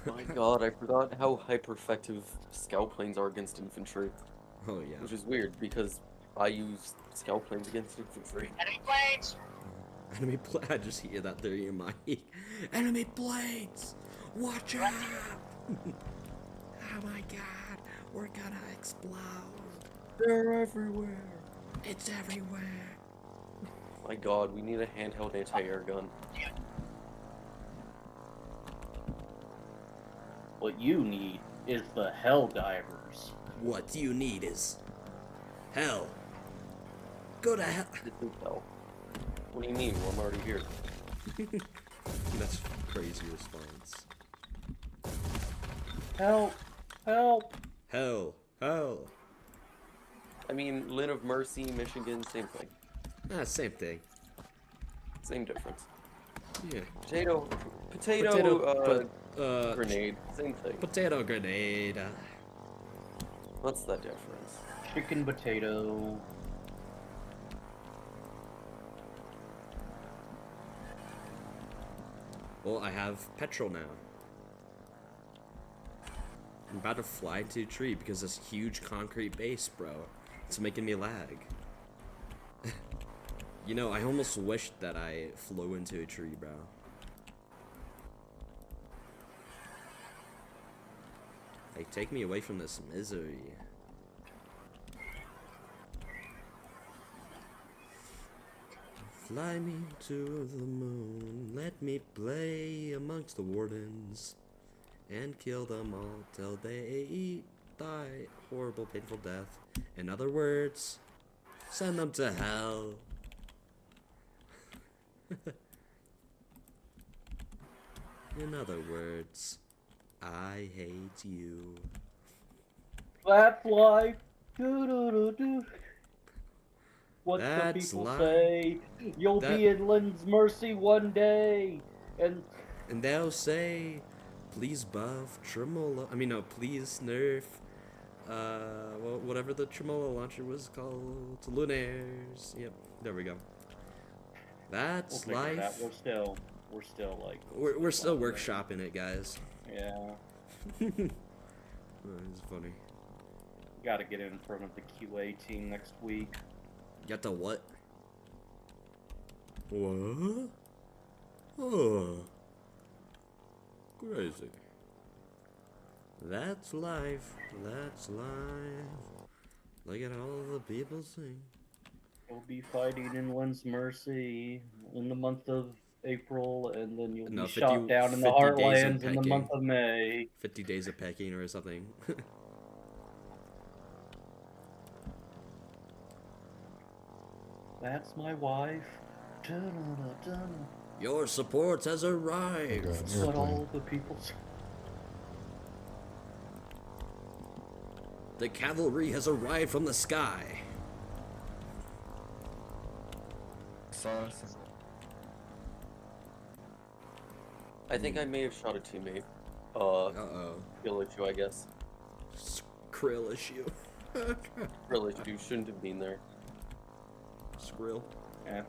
My God, I forgot how hyper-effective scout planes are against infantry, Oh yeah. which is weird because I use scout planes against infantry. Enemy planes! I just hear that through your mic. Enemy planes! Watch out! Oh my god, we're gonna explode. They're everywhere. It's everywhere. My God, we need a handheld anti-air gun. What you need is the Hell Divers. What you need is hell. Go to hell. This is hell. What do you mean? Well, I'm already here. That's crazy response. Help! Help! Hell. Hell. I mean, Lynn of Mercy, Michigan, same thing. Ah, same thing. Same difference. Yeah. Potato, grenade, same thing. Potato grenade. What's the difference? Chicken potato. Well, I have petrol now. I'm about to fly into a tree because this huge concrete base, bro. It's making me lag. You know, I almost wished that I flew into a tree, bro. Like, take me away from this misery. Fly me to the moon, let me play amongst the wardens, and kill them all till they die horrible, painful death. In other words, send them to hell. In other words, I hate you. That's life. Do. What the That's people life. say. You'll be in Lynn's Mercy one day. And they'll say, please buff Tremolo. I mean, no, please nerf. Well, whatever the Tremolo launcher was called, to Lunaires. Yep, there we go. That's we'll figure it life. out. We're still like. We're still workshopping it, guys. Yeah. It's funny. Gotta get in front of the QA team next week. Got the what? What? Oh. Crazy. That's life. That's life. Look at all the people sing. You'll be fighting in Lynn's Mercy in the month of April, and then you'll be shot down in the 50 days of Heartlands in the month of May. 50 days of pecking or something. That's my wife. Dun-dun-dun-dun. Your support has arrived. That's what all the people say. The cavalry has arrived from the sky. I think I may have shot a teammate. Uh-oh. Skill issue, I guess. Krill issue. Skill issue, shouldn't have been there. Skrill. Yeah.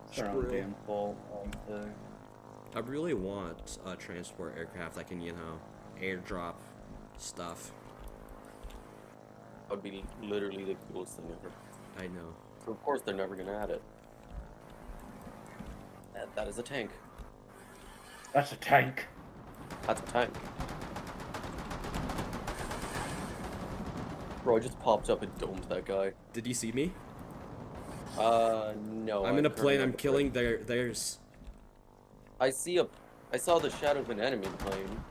It's their own damn fault. I really want a transport aircraft that can, you know, airdrop stuff. That would be literally the coolest thing ever. I know. So of course they're never gonna add it. That is a tank. That's a tank. That's a tank. Bro, I just popped up and domed that guy. Did you see me? No. I'm in a plane. I'm killing theirs. I saw the shadow of an enemy plane.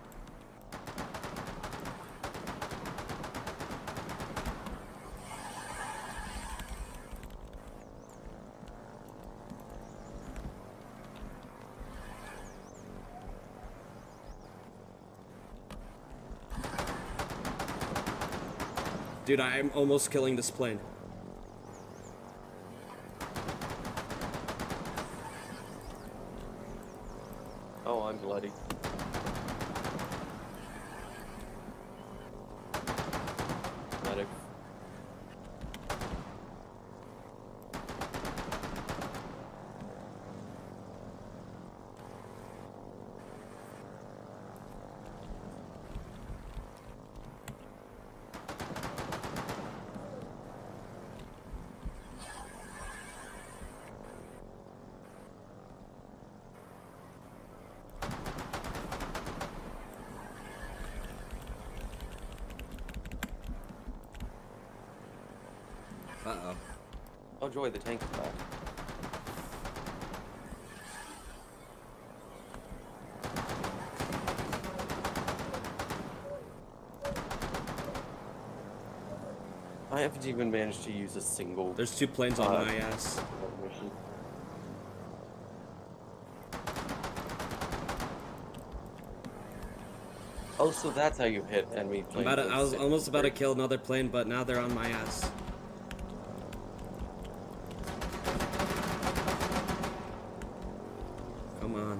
Dude, I'm almost killing this plane. Oh, I'm bloody. Medic. Uh-oh. Oh joy, the tank is back. I haven't even managed to use a single. There's 2 planes on my ass. Mission. Oh, so that's how you hit enemy planes. I was almost about to kill another plane, but now they're on my ass. Come on.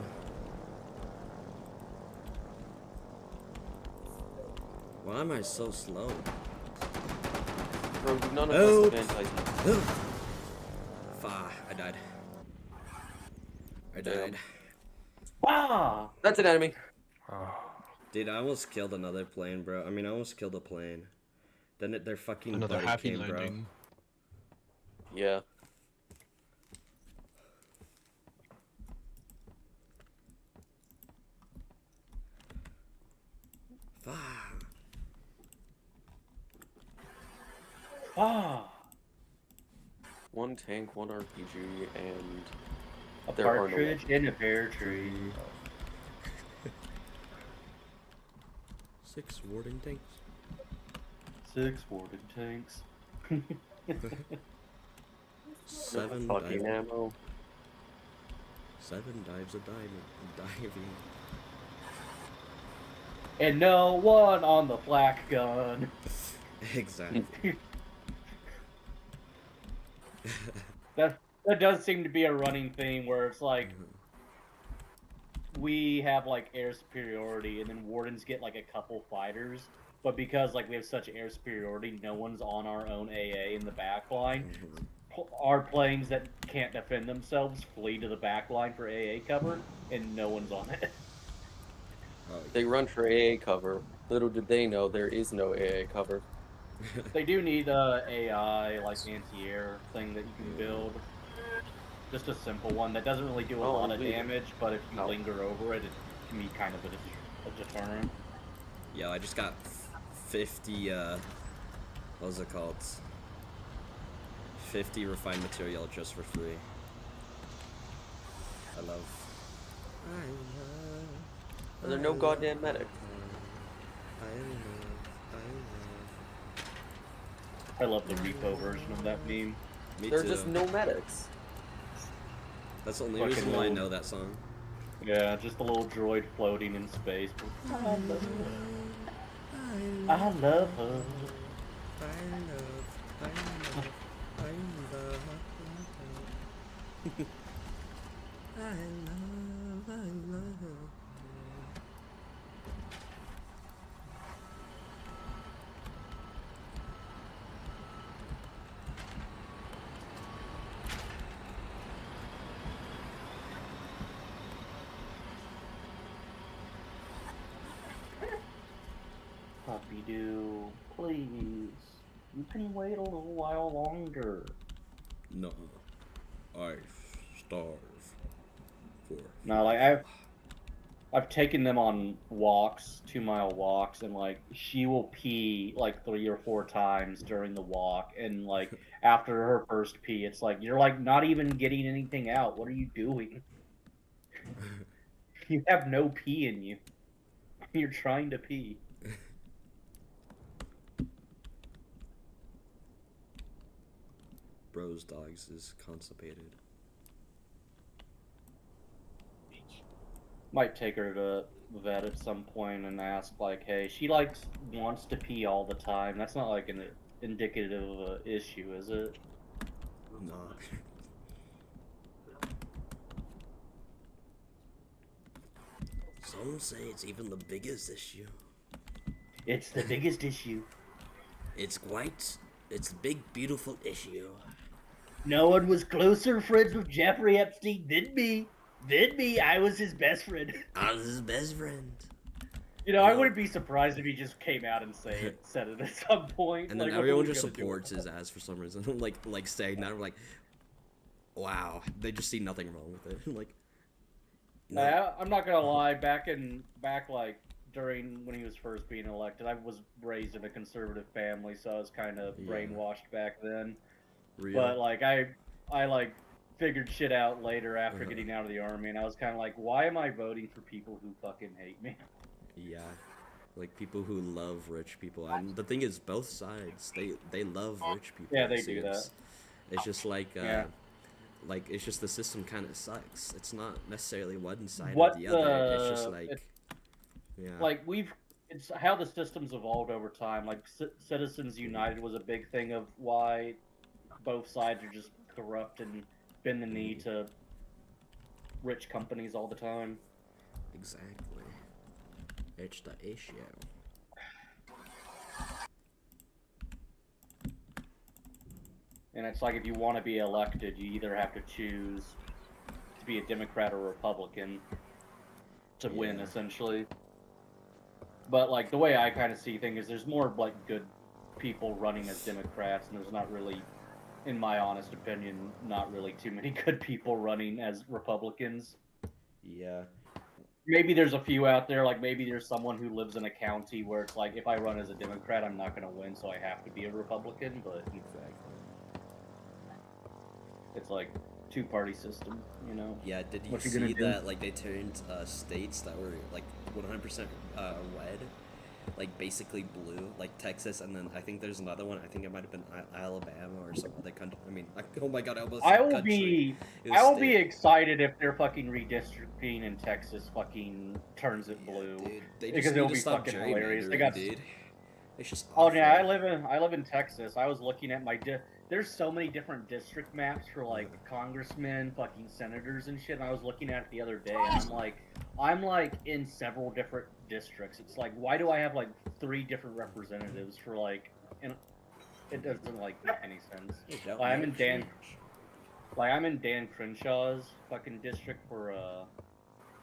Why am I so slow? Bro, none of us evangelize. I died. I died. Ah! That's an enemy. Dude, I almost killed another plane, bro. I mean, I almost killed a plane. Then their fucking Another buddy happy came, landing. Yeah. bro. Ah! One tank, one RPG, and A there are no partridge in a pear tree. 6 warden tanks. 6 warden tanks. 7 fucking diving. ammo. 7 dives of diving. And no one on the flak gun. Exactly. That does seem to be a running theme where it's like we have like air superiority and then wardens get like a couple fighters, but because like we have such air superiority, no one's on our own AA in the back line. Our planes that can't defend themselves flee to the back line for AA cover, and no one's on it. They run for AA cover. Little did they know there is no AA cover. They do need a AI like anti-air thing that you can build. Just a simple one that doesn't really do a lot of damage, but if you linger over it, it can be kind of a deterrent. Yo, I just got 50, what was it called? 50 refined material just for free. I love. Are there no goddamn medics? I love the repo version of that meme. Me There are too. just no medics. That's the only Fucking reason why I little- know that song. Yeah, just a little droid floating in space. I love her. I love her. Puppy doo, please. You can wait a little while longer. No, I starve for. No, like I've taken them on walks, 2-mile walks, and like she will pee like 3 or 4 times during the walk, and like after her first pee, it's like you're like not even getting anything out. What are you doing? You have no pee in you. You're trying to pee. Bro's dogs is constipated. Might take her to the vet at some point and ask like, hey, she likes wants to pee all the time. That's not like an indicative of an issue, is it? Nah. Some say it's even the biggest issue. It's the biggest issue. It's a big, beautiful issue. No one was closer friends with Jeffrey Epstein than me. I was his best friend. I was his best friend. You know, I wouldn't be surprised if he just came out and said it at some point. And then like, everyone just supports his ass for some reason. like saying that, we're like, wow, they just see nothing wrong with it. Like, no. I'm not gonna lie. Back like during when he was first being elected, I was raised in a conservative family, so I was kind of brainwashed back then. Real. But like I like figured shit out later after Uh-huh. getting out of the army, and I was kind of like, why am I voting for people who fucking hate me? Yeah. Like people who love rich people, and the thing is, both sides they love rich people. Yeah, It they do that. seems. It's just Yeah. like it's just the system kind of sucks. It's not necessarily one side or What the other. It's just the like, it, yeah, like it's how the system's evolved over time. Like Citizens United was a big thing of why both sides are just corrupt and bend the knee to rich companies all the time. exactly. It's the issue. And it's like if you want to be elected, you either have to choose to be a Democrat or Republican to win, Yeah. essentially. But like the way I kind of see things is there's more like good people running as Democrats, and there's not really, in my honest opinion, not really too many good people running as Republicans. Yeah. Maybe there's a few out there, like maybe there's someone who lives in a county where it's like, if I run as a Democrat, I'm not going to win, so I have to be a Republican, but Exactly. it's like two-party system, you know? Yeah, did you What you gonna see do? that like they turned states that were like 100% red, like basically blue, like Texas, and then I think there's another one. I think it might have been Alabama or some other country. I mean, oh my god, I almost I said will country. be It was I will be state. excited if their fucking redistricting in Texas fucking turns it Yeah, blue. dude, they Because just need it'll to be stop fucking hilarious. They gerrymandering, got dude. It's just Oh awful. yeah, I live in Texas. I was looking at my there's so many different district maps for like congressmen, fucking senators and shit. And I was looking at it the other day, and I'm like in several different districts. It's like, why do I have like 3 different representatives for like, and it doesn't like make any sense. It don't Like, make sense. I'm in Dan Crenshaw's fucking district for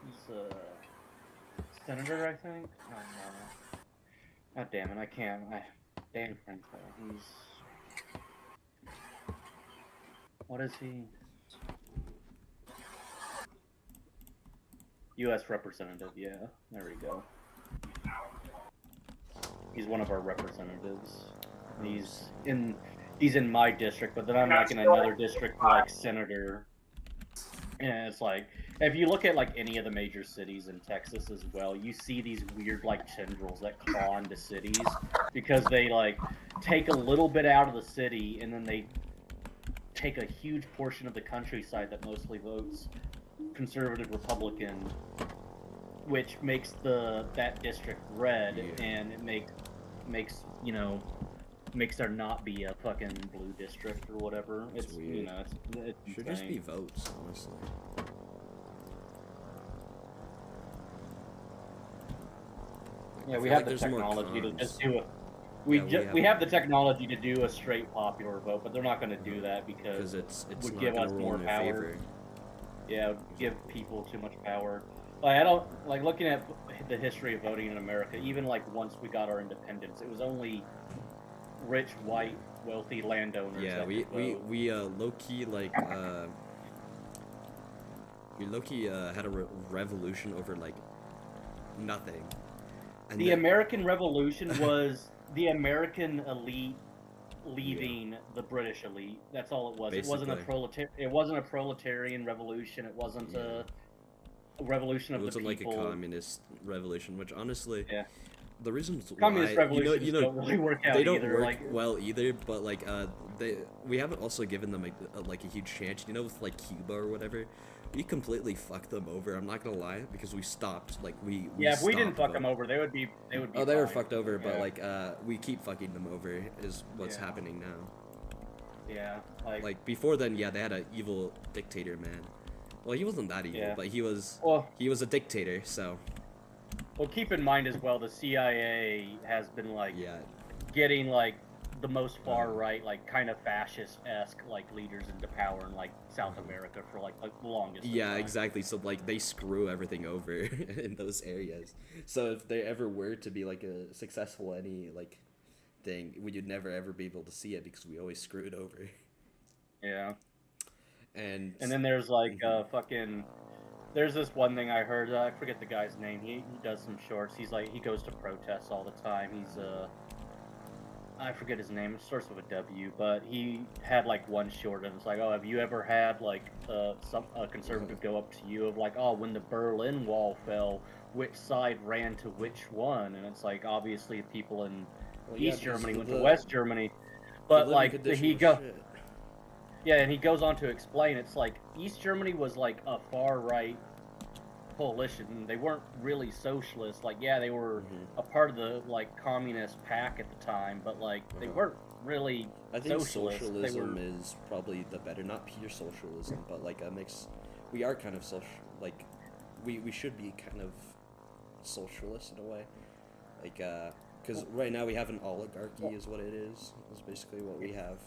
he's a senator, I think. I don't know. God damn it, I can't. Dan Crenshaw. He's what is he? U.S. representative. Yeah, there we go. He's one of our representatives. He's in my district, but then I'm like in another district for like senator. And it's like, if you look at like any of the major cities in Texas as well, you see these weird like tendrils that claw into cities because they like take a little bit out of the city and then they take a huge portion of the countryside that mostly votes conservative Republican, which makes that district red, Yeah. and it makes makes there not be a fucking blue district or whatever. It's It's weird. it's Should just be insane. votes, honestly. Yeah, I we feel have like the there's more technology to cons. just do a Yeah, we have the technology to do a straight popular vote, but they're not going to do that because because it's it would not give gonna us roll more in their power. favor. Yeah, it would give people too much power. Like I don't like looking at the history of voting in America. Even like once we got our independence, it was only rich, white, wealthy landowners. Yeah, that we could we vote. we low key like we low key had a revolution over like nothing. And The then, American Revolution was the American elite leaving the British elite. That's all it was. Basically. It wasn't a proletarian revolution. It wasn't Yeah. a revolution It of the wasn't like a people. communist revolution, which honestly, Yeah. the reasons Communist why revolutions don't really work out they don't either. work Like well either. But like we haven't also given them like a huge chance. You know, with like Cuba or whatever, we completely fucked them over. I'm not gonna lie, because we stopped. Like we yeah, if we didn't stopped fuck them voting. over, they would be Oh, they were fine. fucked over, but Yeah. like we keep fucking them over is what's Yeah. happening now. Yeah, Like before then, yeah, they had an evil dictator, man. Well, he wasn't that evil, Yeah. but he was well, a dictator. So keep in mind as well, the CIA has been like yeah, getting like the most far right, like kind of fascist-esque like leaders into power in like South America for like the longest. yeah, time. exactly. So like they screw everything over in those areas. So if there ever were to be like a successful any like thing, we would never ever be able to see it because we always screw it over. Yeah. And And then there's like fucking. There's this one thing I heard. I forget the guy's name. He does some shorts. He's like he goes to protests all the time. I forget his name. It starts with a W, but he had like one short, and it's like, oh, have you ever had like a conservative go up to you of like, oh, when the Berlin Wall fell, which side ran to which one? And it's like obviously people in Well, yeah, East because Germany went to the West Germany, the but living like condition he was go shit. yeah, and he goes on to explain it's like East Germany was like a far right coalition. They weren't really socialist. Like, yeah, they were a part of the like communist pack at the time, but like they weren't really I think socialist. They socialism were is probably the better, not pure socialism, but like a mix. We are kind of social, like we should be kind of socialist in a way, like because right now we have an oligarchy, is what it is basically what we have.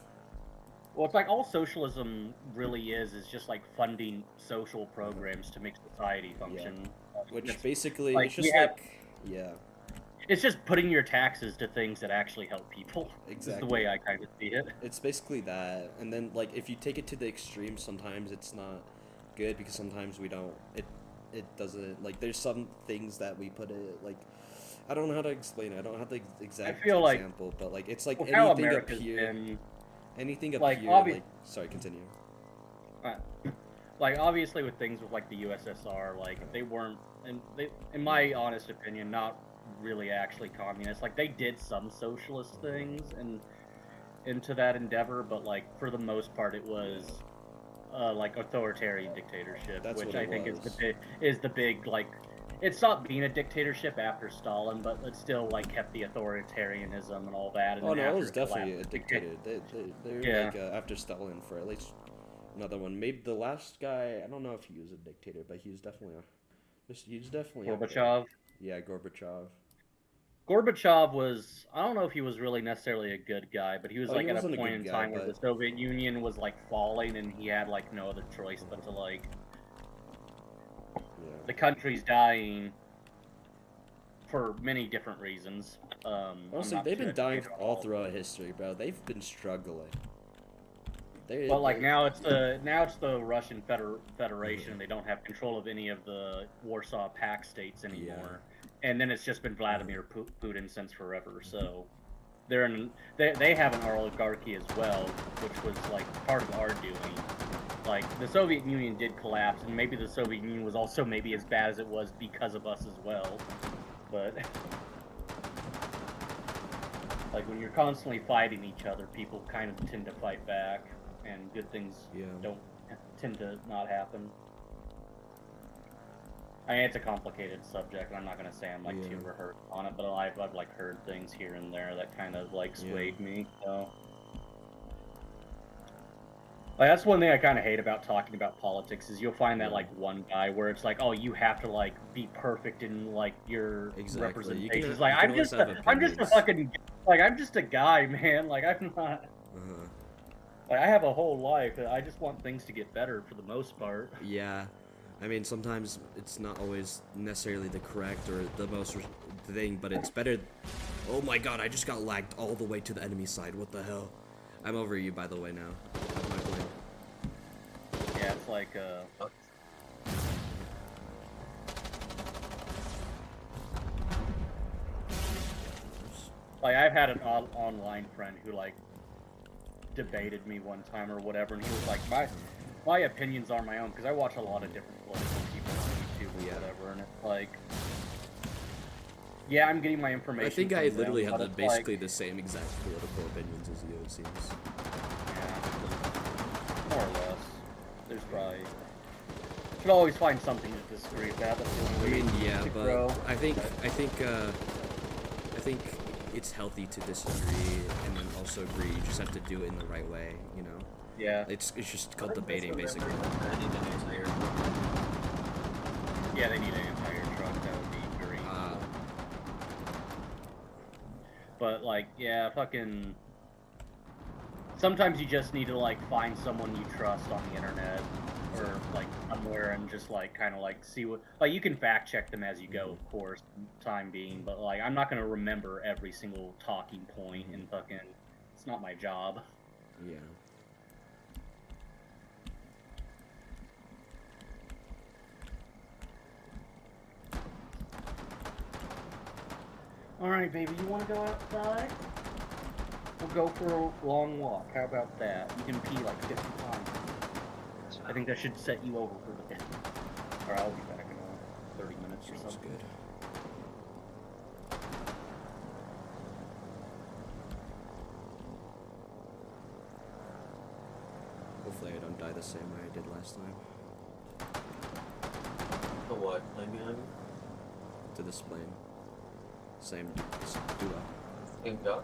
well, it's like all socialism really is just like funding social programs to make society Yeah, function. which It's basically like it's we just have like yeah, it's just putting your taxes to things that actually help people. Is the exactly. way I kind of see it. It's basically that, and then like if you take it to the extreme, sometimes it's not good because sometimes we don't. It doesn't like. There's some things that we put it like. I don't know how to explain it. I don't have the I exact feel like example, but like it's like with how anything America's appear, been anything like appear obvious. like. Sorry, continue. Uh, like obviously with things with like the USSR, like they weren't, and they, in my honest opinion, not really actually communist. Like they did some socialist things and into that endeavor, but like for the most part, it was like authoritarian dictatorship, That's which what I it think was. is the big like. It stopped being a dictatorship after Stalin, but it still like kept the authoritarianism and all that. And Oh then no, it after was it collapsed, definitely a dictator. They're yeah, like after Stalin for at least another one. Maybe the last guy. I don't know if he was a dictator, but he was definitely up there. Gorbachev. Yeah, Gorbachev. Gorbachev was, I don't know if he was really necessarily a good guy, but he was Oh, he like at a wasn't a point good in guy, time where the but Soviet Union was like falling and he had like no other choice but to like the yeah. country's dying for many different reasons. I'm Honestly, not they've too been dying educated on all all of throughout them. history, bro. They've been struggling. But like They now it's the Russian Federation and they don't have control of any of the Warsaw Pact states yeah. anymore. And then it's just been Vladimir Putin since forever. So they have an oligarchy as well, which was like part of our doing. Like the Soviet Union did collapse, and maybe the Soviet Union was also maybe as bad as it was because of us as well. But like when you're constantly fighting each other, people kind of tend to fight back, and good things Yeah. don't tend to not happen. I mean, it's a complicated subject, and I'm not gonna say I'm like too rehearsed on it, but I've like heard things here and there that kind of like swayed me. So, like that's one thing I kind of hate about talking about politics is you'll find that like one guy where it's like, oh, you have to like be perfect in like your Exactly. representation. It's You like can always have I'm just a opinions. fucking like I'm just a guy, man. Like I'm not. Like I have a whole life. I just want things to get better for the most part. Yeah. I mean, sometimes it's not always necessarily the correct or the most thing, but it's better. Oh my god, I just got lagged all the way to the enemy side. What the hell? I'm over you, by the way, now. That's my blame. Yeah, it's like like I've had an online friend who like debated me one time or whatever, and he was like, my opinions are my own because I watch a lot of different political people on YouTube or whatever, and it's like, yeah, I'm getting my information. I think from I them, literally have but it's basically like, the same exact political opinions as you, it seems. yeah, more or less. There's probably should always find something to disagree about. That's the only way yeah, to but grow. I think it's healthy to disagree and then also agree. You just have to do it in the right way, you know? Yeah. It's just called debating, basically. Yeah, they need an entire truck. That would be great. But like, yeah, fucking. Sometimes you just need to like find someone you trust on the internet or like somewhere and just like kind of like see what like you can fact check them as you go, of course, time being. But like, I'm not gonna remember every single talking point and fucking. It's not my job. Yeah. All right, baby, you want to go outside? We'll go for a long walk. How about that? You can pee like 50 times. I think that should set you over for the day. Alright, I'll be back in 30 minutes or Sounds something. good. Hopefully I don't die the same way I did last time. The what? Plane behind me? To this plane. Same duo. Same duck?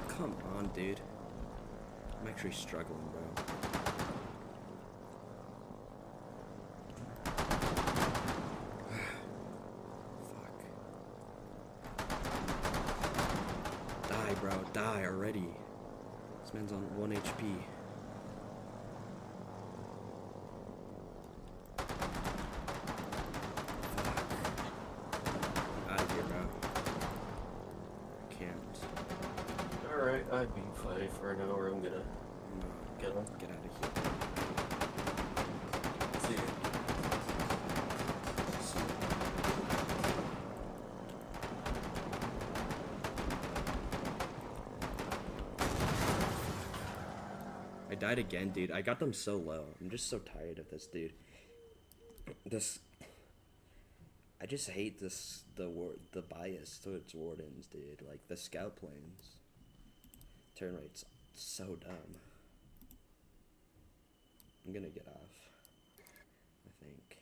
Come on, dude. I'm actually struggling, bro. Fuck. Die, bro. Die already. This man's on 1 HP. Out of here, bro. Can't. Alright, I've been fighting for an hour. I'm gonna get him. Get out of here. See you. I died again, dude. I got them so low. I'm just so tired of this, dude. I just hate the bias towards wardens, dude. Like the scout planes. Turn rate's so dumb. I'm gonna get off, I think.